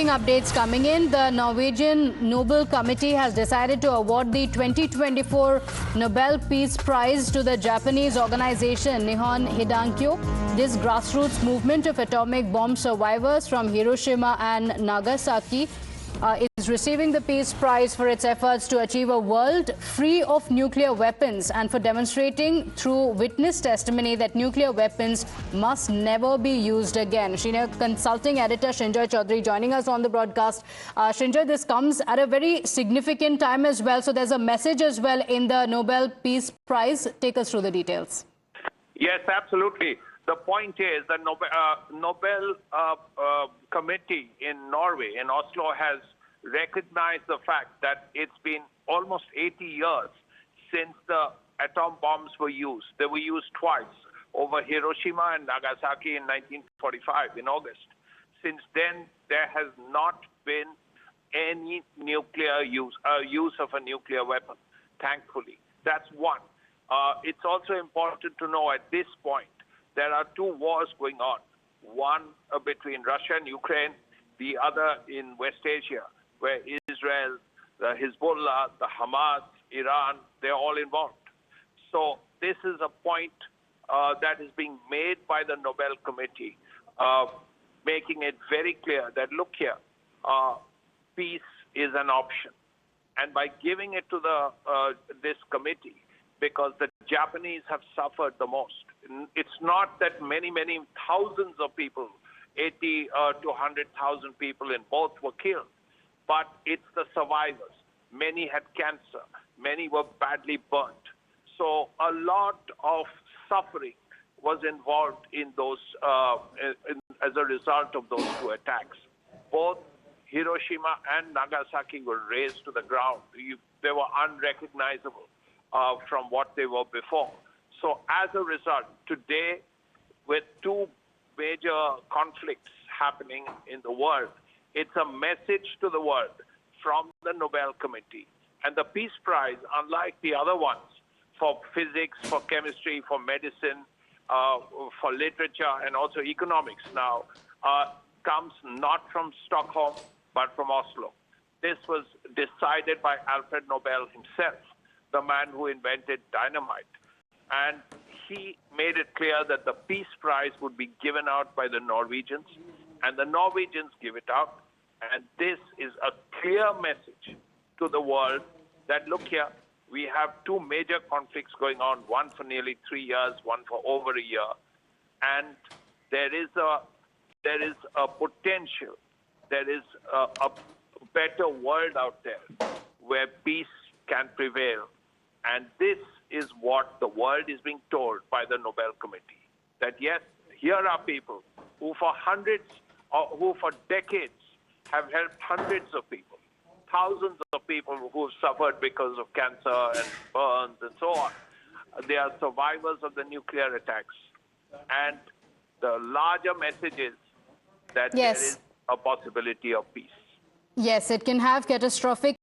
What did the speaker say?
Breaking updates coming in. The Norwegian Nobel Committee has decided to award the 2024 Nobel Peace Prize to the Japanese organization Nihon Hidankyo. This grassroots movement of atomic bomb survivors from Hiroshima and Nagasaki is receiving the Peace Prize for its efforts to achieve a world free of nuclear weapons and for demonstrating through witness testimony that nuclear weapons must never be used again. Senior consulting editor Shinjoy Chaudhary joining us on the broadcast. Shinjoy, this comes at a very significant time as well. So there's a message as well in the Nobel Peace Prize. Take us through the details. Yes, absolutely. The point is the Nobel Committee in Norway, in Oslo, has recognized the fact that it's been almost 80 years since the atom bombs were used. They were used twice, over Hiroshima and Nagasaki in 1945 in August. Since then, there has not been any nuclear use of a nuclear weapon, thankfully. That's one. It's also important to know at this point, there are two wars going on, one between Russia and Ukraine, the other in West Asia, where Israel, the Hezbollah, the Hamas, Iran, they're all involved. So this is a point that is being made by the Nobel Committee, making it very clear that, look here, peace is an option. And by giving it to this committee, because the Japanese have suffered the most. It's not that many thousands of people, 80 to 100,000 people in both were killed, but it's the survivors. Many had cancer, many were badly burnt. So a lot of suffering was involved in those, as a result of those two attacks. Both Hiroshima and Nagasaki were razed to the ground. They were unrecognizable from what they were before. So as a result, today, with two major conflicts happening in the world, it's a message to the world from the Nobel Committee. And the Peace Prize, unlike the other ones, for physics, for chemistry, for medicine, for literature, and also economics now, comes not from Stockholm, but from Oslo. This was decided by Alfred Nobel himself, the man who invented dynamite. And he made it clear that the Peace Prize would be given out by the Norwegians, and the Norwegians give it out. And this is a clear message to the world that, look here, we have two major conflicts going on, one for nearly 3 years, one for over a year. And there is a potential, there is a better world out there where peace can prevail. And this is what the world is being told by the Nobel Committee, that yes, here are people who for decades have helped hundreds of people, thousands of people who have suffered because of cancer and burns and so on. They are survivors of the nuclear attacks. And the larger message is that there is a possibility of peace. Yes, it can have catastrophic